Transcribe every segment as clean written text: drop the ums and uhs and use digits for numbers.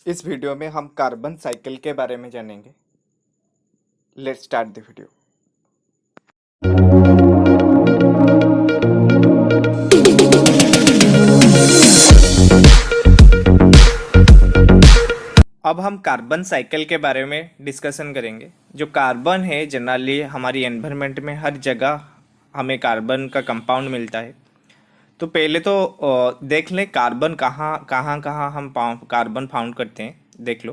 इस वीडियो में हम कार्बन साइकिल के बारे में जानेंगे। Let's start the video. अब हम कार्बन साइकिल के बारे में डिस्कशन करेंगे। जो कार्बन है जनरली हमारी एनवायरनमेंट में हर जगह हमें कार्बन का कंपाउंड मिलता है। तो पहले तो देख लें कार्बन कहाँ हम कार्बन फाउंड करते हैं, देख लो।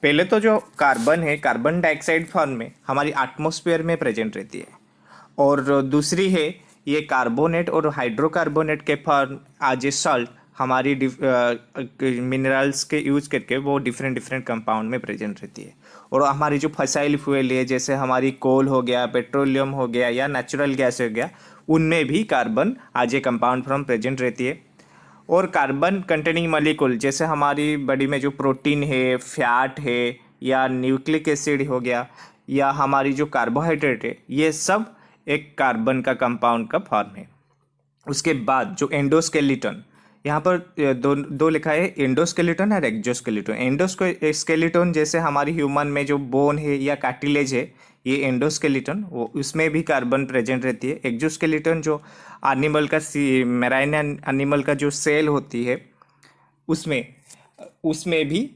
पहले तो जो कार्बन है कार्बन डाइऑक्साइड फॉर्म में हमारी एटमॉस्फेयर में प्रेजेंट रहती है, और दूसरी है ये कार्बोनेट और हाइड्रोकार्बोनेट के फॉर्म एज ए सॉल्ट हमारी मिनरल्स के यूज करके वो डिफरेंट डिफरेंट कंपाउंड में प्रेजेंट रहती है। और हमारी जो फसाइल फ्यूल है जैसे हमारी कोल हो गया, पेट्रोलियम हो गया या नेचुरल गैस हो गया, उनमें भी carbon as a compound form present रहती है। और कार्बन कंटेनिंग मॉलिक्यूल जैसे हमारी बॉडी में जो प्रोटीन है, फैट है या न्यूक्लिक एसिड हो गया या हमारी जो कार्बोहाइड्रेट है, ये सब एक कार्बन का कंपाउंड का फॉर्म है। उसके बाद जो एंडोस्केलेटन, यहाँ पर दो लिखा है, एंडोस्केलेटन और एक्सोस्केलेटन। एंडोस्केलेटन जैसे हमारी ह्यूमन में जो बोन है या कार्टिलेज है, ये एंडोस्केलेटन, वो उसमें भी कार्बन प्रेजेंट रहती है। एक्सोस्केलेटन जो एनिमल का मैराइन एनिमल का जो सेल होती है, उसमें उसमें भी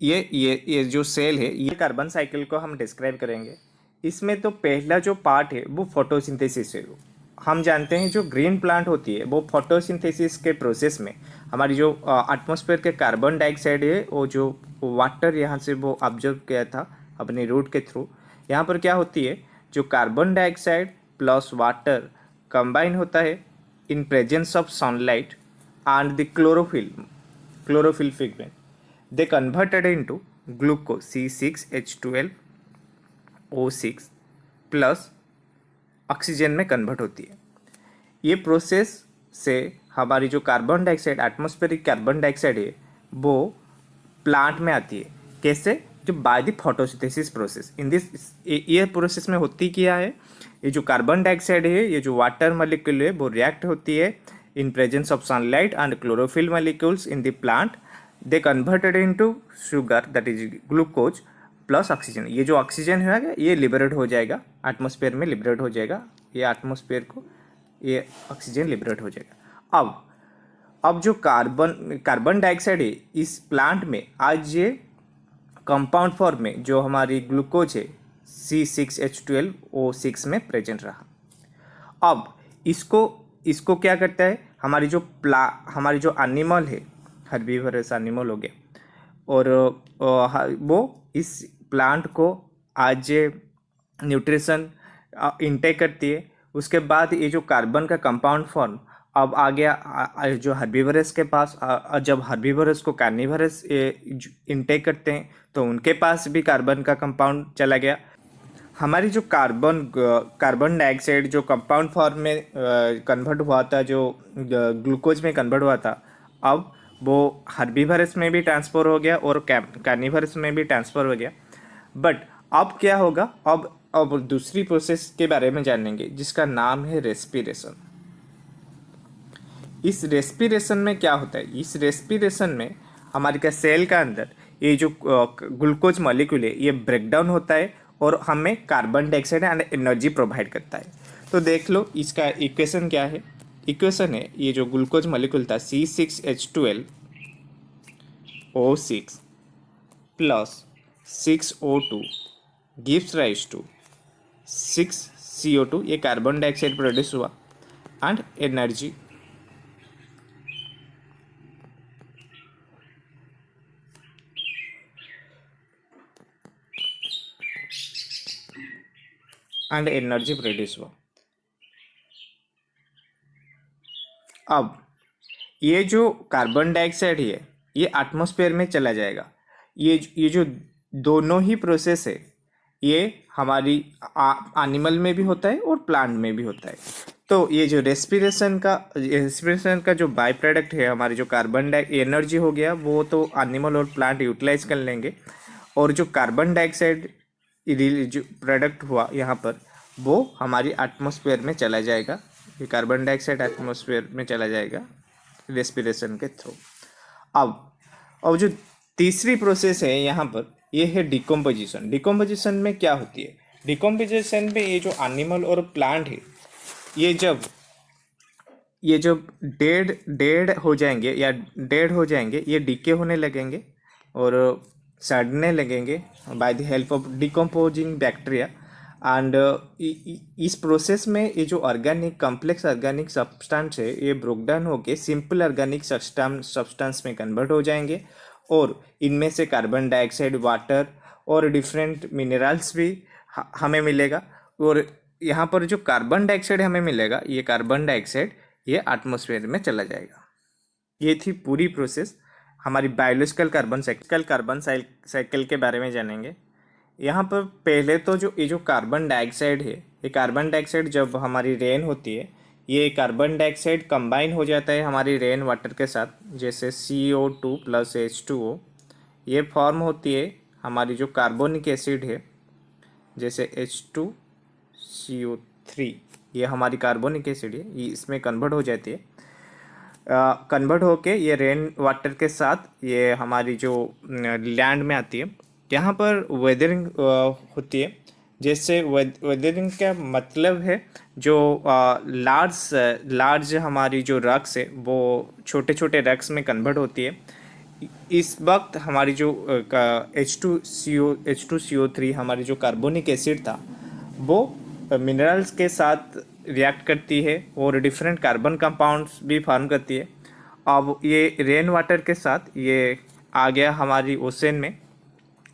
ये जो सेल है, ये कार्बन साइकिल को हम डिस्क्राइब करेंगे। इसमें तो पहला जो पार्ट है वो फोटोसिंथेसिस है। हम जानते हैं जो ग्रीन प्लांट होती है वो फोटोसिंथेसिस के प्रोसेस में हमारी जो एटमॉस्फेयर के कार्बन डाइऑक्साइड है, वो जो वाटर यहाँ से वो ऑब्जर्व किया था अपने रूट के थ्रू, यहाँ पर क्या होती है, जो carbon dioxide plus water combine होता है in presence of sunlight and the chlorophyll pigment, they converted into glucose C6H12O6 plus oxygen में कन्वर्ट होती है। ये प्रोसेस से हमारी जो carbon dioxide, atmospheric carbon dioxide है, वो प्लांट में आती है। कैसे? जो by the photosynthesis process. In this ये प्रोसेस में होती क्या है, ये जो कार्बन डाइऑक्साइड है, ये जो वाटर मॉलिक्यूल है, वो रिएक्ट होती है in presence of sunlight and chlorophyll molecules in the plant. They converted into sugar, that is glucose plus oxygen. ये जो ऑक्सीजन है ये लिबरेट हो जाएगा, एटमॉस्फेयर में लिबरेट हो जाएगा, ये एटमॉस्फेयर को ये ऑक्सीजन लिबरेट हो जाएगा। अब जो कार्बन डाइऑक्साइड है इस प्लांट में आज ये कंपाउंड फॉर्म में जो हमारी ग्लूकोज है C6H12O6 में प्रेजेंट रहा। अब इसको क्या करता है, हमारी जो एनिमल है, हर्बीवरस एनिमल हो गया, और वो इस प्लांट को आज न्यूट्रिशन इनटेक करती है। उसके बाद ये जो कार्बन का कंपाउंड फॉर्म अब आ गया जो हर्बीवरस के पास। जब हर्बीवरस को कार्निवरस इनटेक करते हैं तो उनके पास भी कार्बन का कंपाउंड चला गया। हमारी जो कार्बन डाइऑक्साइड जो कंपाउंड फॉर्म में कन्वर्ट हुआ था, जो ग्लूकोज में कन्वर्ट हुआ था, अब वो हर्बीवरस में भी ट्रांसफर हो गया और कार्निवरस में भी ट्रांसफर हो गया। बट अब क्या होगा, अब दूसरी प्रोसेस के बारे में जानेंगे जिसका नाम है रेस्पिरेशन। इस रेस्पिरेशन में क्या होता है, इस रेस्पिरेशन में हमारे का सेल का अंदर ये जो ग्लूकोज मॉलिक्यूल है ये ब्रेक डाउन होता है और हमें carbon dioxide and energy provide करता है। तो देख लो इसका इक्वेशन क्या है। इक्वेशन है ये जो ग्लूकोज मॉलिक्यूल था C6H12O6 plus 6O2 gives rise to 6CO2, ये कार्बन डाइऑक्साइड प्रोड्यूस हुआ एंड एनर्जी प्रोड्यूस हुआ। अब ये जो कार्बन डाइऑक्साइड है ये एटमॉस्फेयर में चला जाएगा। ये जो दोनों ही प्रोसेस है ये हमारी एनिमल में भी होता है और प्लांट में भी होता है। तो ये जो रेस्पिरेशन का जो बाय प्रोडक्ट है, हमारी जो कार्बन एनर्जी हो गया, वो तो एनिमल और प्लांट यूटिलाइज कर लेंगे, और जो कार्बन डाइऑक्साइड जो प्रोडक्ट हुआ यहाँ पर वो हमारी एटमॉस्फेयर में चला जाएगा। ये कार्बन डाइऑक्साइड एटमॉस्फेयर में चला जाएगा रेस्पिरेशन के थ्रू। अब जो तीसरी प्रोसेस है यहाँ पर, ये है डिकम्पोजिशन। डिकम्पोजिशन में क्या होती है? डिकम्पोजिशन में ये जो एनिमल और प्लांट है, ये जब डेड डेड हो जाएंगे या डेड हो जाएंगे, ये डीके होने लगेंगे और सड़ने लगेंगे by the help of decomposing bacteria. And इस प्रोसेस में ये जो ऑर्गेनिक कॉम्प्लेक्स ऑर्गेनिक सब्सटेंस है, ये ब्रोक डाउन होके सिंपल ऑर्गेनिक सब्सटेंस में कन्वर्ट हो जाएंगे और इनमें से कार्बन डाइऑक्साइड, वाटर और डिफरेंट मिनरल्स भी हमें मिलेगा। और यहाँ पर जो कार्बन डाइऑक्साइड हमें मिलेगा, ये कार्बन डाइऑक्साइड ये एटमॉस्फेयर में चला जाएगा। ये थी पूरी प्रोसेस हमारी बायोलॉजिकल कार्बन साइकिल के बारे में जानेंगे। यहाँ पर पहले तो जो ये जो कार्बन डाइऑक्साइड है, ये कार्बन डाइऑक्साइड जब हमारी रेन होती है, ये कार्बन डाइऑक्साइड कंबाइन हो जाता है हमारी रेन वाटर के साथ, जैसे CO2 प्लस H2O। ये फॉर्म होती है हमारी जो कार्बोनिक एसिड है, जैसे H2CO3। ये हमारी कार्बोनिक एसिड है, ये इसमें कन्वर्ट हो जाती है। कन्वर्ट होके ये रेन वाटर के साथ ये हमारी जो लैंड में आती है। यहाँ पर वेदरिंग होती है। जैसे वेदरिंग का मतलब है जो लार्ज हमारी जो रक्स है वो छोटे छोटे रक्स में कन्वर्ट होती है। इस वक्त हमारी जो H2CO3 हमारी जो कार्बोनिक एसिड था, वो मिनरल्स के साथ रिएक्ट करती है और डिफरेंट कार्बन कंपाउंड्स भी फॉर्म करती है। अब ये रेन वाटर के साथ ये आ गया हमारी ओशन में।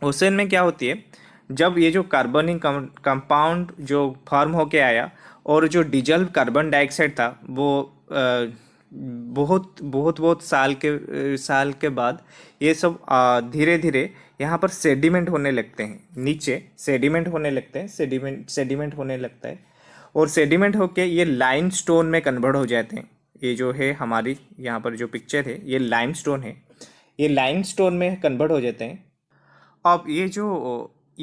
ओशन में क्या होती है, जब ये जो कार्बनिक कंपाउंड जो फॉर्म होके आया और जो डिजल्व कार्बन डाइऑक्साइड था, वो बहुत साल के बाद ये सब धीरे धीरे यहाँ पर सेडिमेंट होने लगते हैं, नीचे सेडिमेंट होने लगते हैं, सेडिमेंट होने लगता है और सेडिमेंट होके ये लाइमस्टोन में कन्वर्ट हो जाते हैं। ये जो है हमारी यहाँ पर जो पिक्चर है, ये लाइमस्टोन है, ये लाइमस्टोन में कन्वर्ट हो जाते हैं। अब ये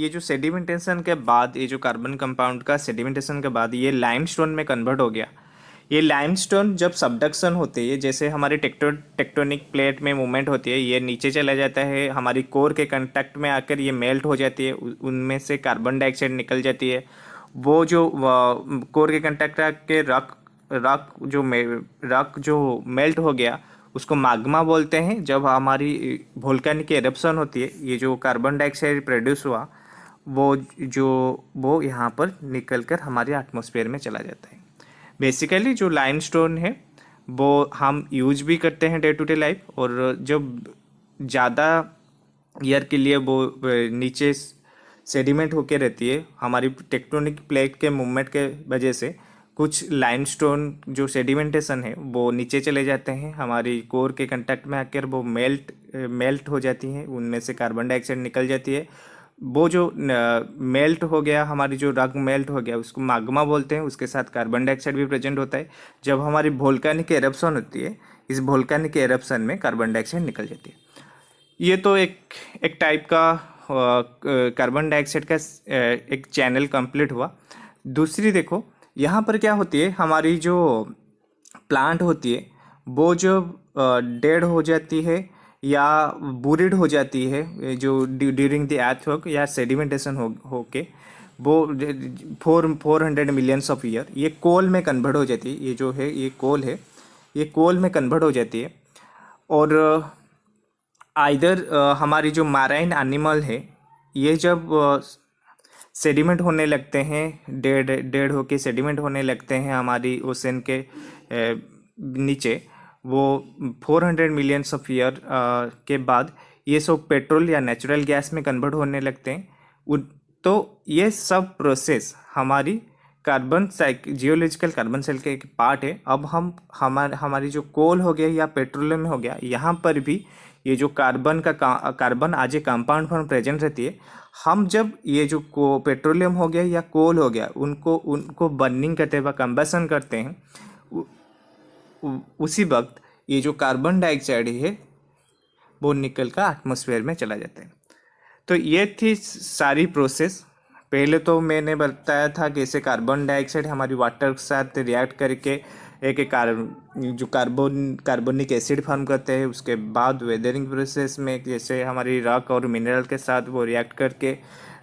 जो सेडिमेंटेशन के बाद, ये जो कार्बन कंपाउंड का सेडिमेंटेशन के बाद ये लाइमस्टोन में कन्वर्ट हो गया। ये लाइमस्टोन जब सबडक्शन होती है, जैसे हमारी टेक्टोनिक प्लेट में मूवमेंट होती है, ये नीचे चला जाता है, हमारी कोर के कांटेक्ट में आकर ये मेल्ट हो जाती है, उनमें से कार्बन डाइऑक्साइड निकल जाती है। वो जो कोर के कांटेक्ट के रॉक जो मेल्ट हो गया, उसको माग्मा बोलते हैं। जब हमारी वोल्केनिक एरप्शन होती है, ये जो कार्बन डाइऑक्साइड प्रोड्यूस हुआ वो यहाँ पर निकल कर हमारे एटमॉस्फेयर में चला जाता है। बेसिकली जो लाइमस्टोन है वो हम यूज भी करते हैं डे टू डे लाइफ, और जब ज़्यादा ईयर के लिए वो नीचे सेडिमेंट होके रहती है, हमारी टेक्टोनिक प्लेट के मूवमेंट के वजह से कुछ लाइमस्टोन जो सेडिमेंटेशन है वो नीचे चले जाते हैं, हमारी कोर के कांटेक्ट में आकर वो मेल्ट हो जाती हैं, उनमें से कार्बन डाइऑक्साइड निकल जाती है। वो जो मेल्ट हो गया, हमारी जो रॉक मेल्ट हो गया, उसको माग्मा बोलते हैं, उसके साथ कार्बन डाइऑक्साइड भी प्रेजेंट होता है। जब हमारी वोल्केनिक एरप्शन होती है, इस वोल्केनिक एरप्शन में कार्बन डाइऑक्साइड निकल जाती है। ये तो एक टाइप का कार्बन डाइऑक्साइड का एक चैनल कंप्लीट हुआ। दूसरी देखो, यहाँ पर क्या होती है, हमारी जो प्लांट होती है वो जब डेड हो जाती है या बुरिड हो जाती है, जो ड्यूरिंग द अर्थक्वेक या सेडिमेंटेशन होके वो 400 मिलियंस ऑफ ईयर ये कोल में कन्वर्ट हो जाती है। ये जो है ये कोल है, ये कोल में कन्वर्ट हो जाती है। और आइदर हमारी जो मैराइन एनिमल है, ये जब सेडिमेंट होने लगते हैं, डेड होके सेडिमेंट होने लगते हैं हमारी ओशन के नीचे, वो 400 मिलियंस ऑफ ईयर के बाद ये सब पेट्रोल या नेचुरल गैस में कन्वर्ट होने लगते हैं। तो ये सब प्रोसेस हमारी जियोलॉजिकल कार्बन साइकिल का एक पार्ट है। अब हमारी जो कोल हो गया या पेट्रोलियम हो गया, यहाँ पर भी ये जो कार्बन आज एक कंपाउंड फॉर्म प्रेजेंट रहती है। हम जब ये जो पेट्रोलियम हो गया या कोल हो गया, उनको बर्निंग करते हैं, कंबसन करते हैं, उसी वक्त ये जो कार्बन डाइऑक्साइड है वो निकल कर एटमॉस्फेयर में चला जाता है। तो ये थी सारी प्रोसेस। पहले तो मैंने बताया था कि कैसे कार्बन डाइऑक्साइड हमारी वाटर के साथ रिएक्ट करके एक एक जो कार्बोनिक एसिड फॉर्म करते हैं। उसके बाद वेदरिंग प्रोसेस में जैसे हमारी रॉक और मिनरल के साथ वो रिएक्ट करके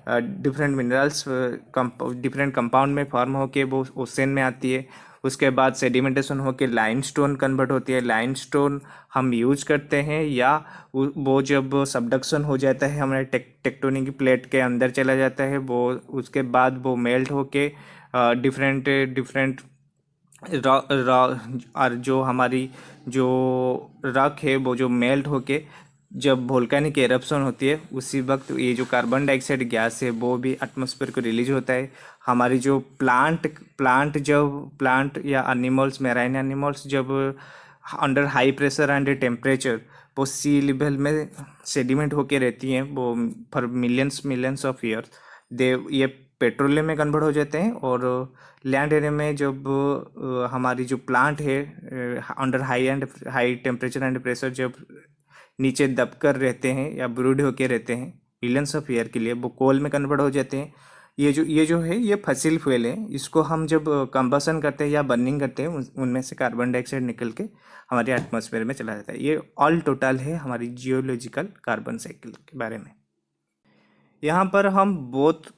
डिफरेंट मिनरल्स डिफरेंट कंपाउंड में फॉर्म होके वो ओशन में आती है। उसके बाद सेडिमेंटेशन होके लाइमस्टोन कन्वर्ट होती है। लाइमस्टोन हम यूज करते हैं, या वो जब सबडक्शन हो जाता है हमारे टेक्टोनिक प्लेट के अंदर चला जाता है, वो उसके बाद वो मेल्ट होके डिफरेंट डिफरेंट और जो हमारी जो रॉक है वो जो मेल्ट होके जब वोल्केनिक एरप्शन होती है उसी वक्त ये जो कार्बन डाइऑक्साइड गैस है वो भी एटमॉस्फेयर को रिलीज होता है। हमारी जो प्लांट या एनिमल्स, मैराइन एनिमल्स जब under high pressure and temperature वो सी लेवल में सेडिमेंट होके रहती हैं वो फॉर मिलियंस ऑफ ईयर्स, दे ये पेट्रोलियम में कन्वर्ट हो जाते हैं। और लैंड एरिया में जब हमारी जो प्लांट है under high temperature and pressure जब नीचे दबकर रहते हैं या ब्रूड होके रहते हैं मिलियंस ऑफ ईयर के लिए, वो कोल में कन्वर्ट हो जाते हैं। ये जो है ये फसिल फ्यूल है। इसको हम जब कंबसन करते हैं या बर्निंग करते हैं उनमें से कार्बन डाइऑक्साइड निकल के हमारे एटमॉस्फेयर में चला जाता है। ये ऑल टोटल है हमारी जियोलॉजिकल कार्बन साइकिल के बारे में। यहाँ पर हम both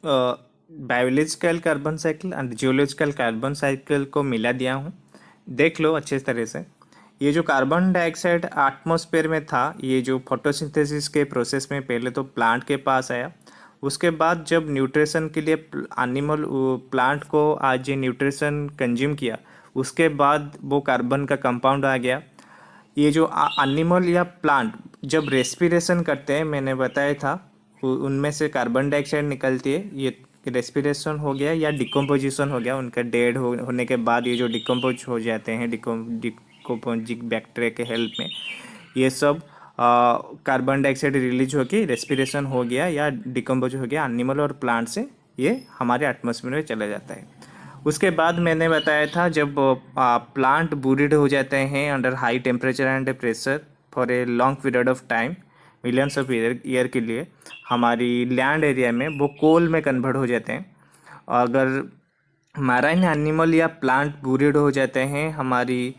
biological carbon cycle and geological carbon cycle को मिला दिया हूँ, देख लो अच्छे तरह से। ये जो कार्बन डाइऑक्साइड एटमॉस्फेयर में था, ये जो फोटोसिंथेसिस के प्रोसेस में पहले तो प्लांट के पास आया, उसके बाद जब न्यूट्रिशन के लिए एनिमल प्लांट को आज ये न्यूट्रिशन कंज्यूम किया, उसके बाद वो कार्बन का कंपाउंड आ गया। ये जो एनिमल या प्लांट जब रेस्पिरेशन करते हैं, मैंने बताया था उनमें से कार्बन डाइऑक्साइड निकलती है। ये रेस्पिरेशन हो गया या डिकम्पोजिशन हो गया, उनका डेड होने के बाद ये जो डिकम्पोज हो जाते हैं डिकम्पोजिक बैक्टीरिया के हेल्प में, ये सब कार्बन डाइऑक्साइड रिलीज होकर रेस्पिरेशन हो गया या डिकम्पोज हो गया एनिमल और प्लांट से, ये हमारे एटमॉस्फेयर में चला जाता है। उसके बाद मैंने बताया था जब प्लांट बूरिड हो जाते हैं under high temperature and pressure for a long period of time, millions of year के लिए, हमारी लैंड एरिया में वो कोल में कन्वर्ट हो जाते हैं। अगर मैराइन एनिमल या प्लांट बूरिड हो जाते हैं हमारी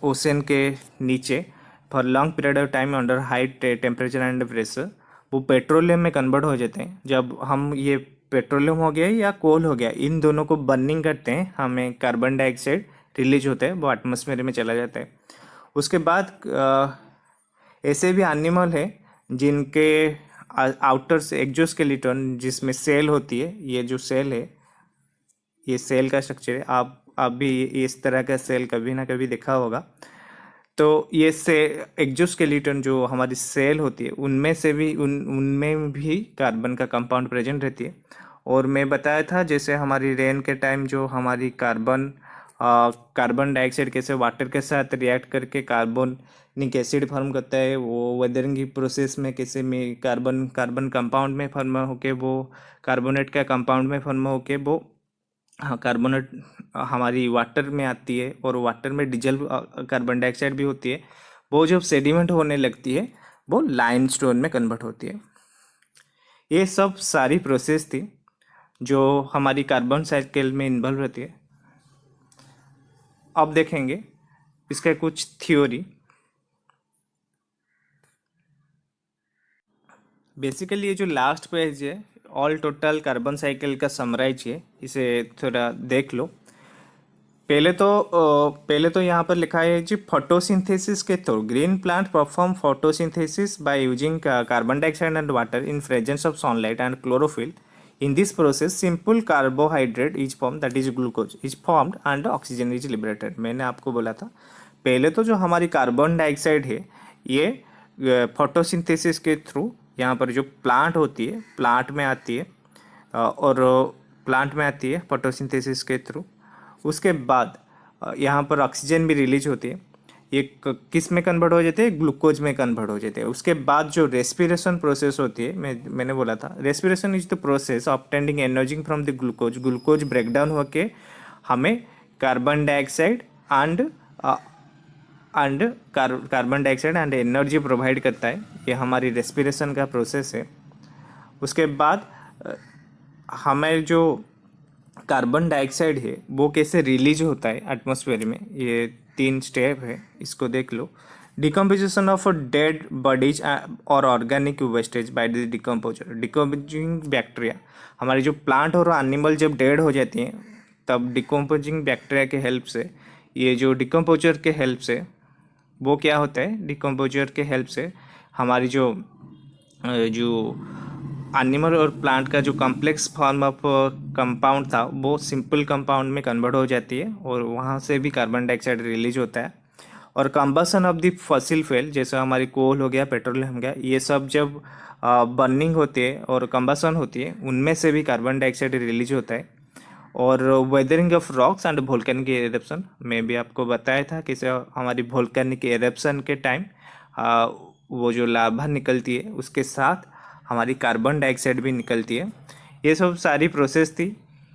ओशन के नीचे for long period of time under high temperature and pressure, वो पेट्रोलियम में कन्वर्ट हो जाते हैं। जब हम ये पेट्रोलियम हो गया या कोल हो गया, इन दोनों को बर्निंग करते हैं, हमें कार्बन डाइऑक्साइड रिलीज होता है, वो एटमॉस्फेयर में चला जाता है। उसके बाद ऐसे भी एनिमल है जिनके आउटर से एक्जोस्केलेटन जिसमें सेल होती है, ये जो सेल है ये सेल का स्ट्रक्चर है। आप भी इस तरह का सेल कभी ना कभी देखा होगा। तो ये से एक्जोस्केलेटन जो हमारी सेल होती है उनमें से भी उनमें भी कार्बन का कंपाउंड प्रेजेंट रहती है। और मैं बताया था जैसे हमारी रेन के टाइम जो हमारी कार्बन डाइऑक्साइड कैसे वाटर के साथ रिएक्ट करके कार्बोनिक एसिड फॉर्म करता है, वो वेदरिंग की प्रोसेस में कैसे में कार्बन कंपाउंड में फॉर्म होके वो कार्बोनेट का कंपाउंड में फॉर्म होके वो कार्बोनेट हमारी वाटर में आती है, और वाटर में डीजल कार्बन डाइऑक्साइड भी होती है। वो जब सेडिमेंट होने लगती है वो लाइमस्टोन में कन्वर्ट होती है। ये सब सारी प्रोसेस थी जो हमारी कार्बन साइकिल में इन्वॉल्व रहती है। अब देखेंगे इसका कुछ थ्योरी। बेसिकली ये जो लास्ट पेज है ऑल टोटल कार्बन साइकिल का समराइज है, इसे थोड़ा देख लो। पहले तो यहाँ पर लिखा है जी फोटोसिंथेसिस के through green plant perform photosynthesis by using carbon dioxide and water in presence of sunlight and chlorophyll. In this process, simple carbohydrate is formed, that is glucose is formed and oxygen is liberated। मैंने आपको बोला था पहले तो जो हमारी carbon dioxide है ये फोटोसिंथेसिस के थ्रू यहाँ पर जो प्लांट होती है प्लांट में आती है, और प्लांट में आती है फोटोसिंथेसिस के थ्रू। उसके बाद यहाँ पर ऑक्सीजन भी रिलीज होती है, ये किस में कन्वर्ट हो जाते हैं, ग्लूकोज में कन्वर्ट हो जाते हैं। उसके बाद जो रेस्पिरेशन प्रोसेस होती है, मैंने बोला था respiration is the process obtaining energy from the glucose breakdown होके हमें carbon dioxide and energy provide करता है। ये हमारी रेस्पिरेशन का प्रोसेस है। उसके बाद हमें जो कार्बन डाइऑक्साइड है वो कैसे रिलीज होता है एटमॉस्फेयर में, ये 3 स्टेप है, इसको देख लो। डिकम्पोजिशन ऑफ डेड बॉडीज और organic wastage by the decomposer. Decomposing bacteria, हमारे जो प्लांट और एनिमल जब डेड हो जाती हैं तब डिकम्पोजिंग बैक्टीरिया के हेल्प से, ये जो डिकम्पोजर के हेल्प से वो क्या होता है, डिकम्पोजर के हेल्प से हमारी जो एनिमल और प्लांट का जो कॉम्प्लेक्स फॉर्म ऑफ कंपाउंड था वो सिंपल कंपाउंड में कन्वर्ट हो जाती है और वहाँ से भी कार्बन डाइऑक्साइड रिलीज होता है। और combustion of the fossil fuel, जैसे हमारी कोल हो गया, पेट्रोलियम हो गया, ये सब जब बर्निंग होती है और कंबसन होती है उनमें से भी कार्बन डाइऑक्साइड रिलीज होता है। और weathering of rocks and volcanic eruption, मैं भी आपको बताया था कि हमारी वोल्केनिक एरप्शन के टाइम वो जो लावा निकलती है उसके साथ हमारी कार्बन डाइऑक्साइड भी निकलती है। ये सब सारी प्रोसेस थी।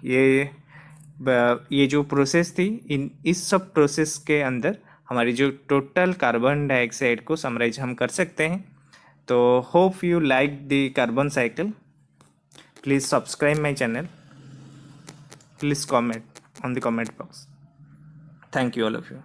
ये जो प्रोसेस थी, इस सब प्रोसेस के अंदर हमारी जो टोटल कार्बन डाइऑक्साइड को समराइज हम कर सकते हैं। तो hope you like the carbon cycle. Please subscribe my channel, please comment on the comment box. Thank you all of you.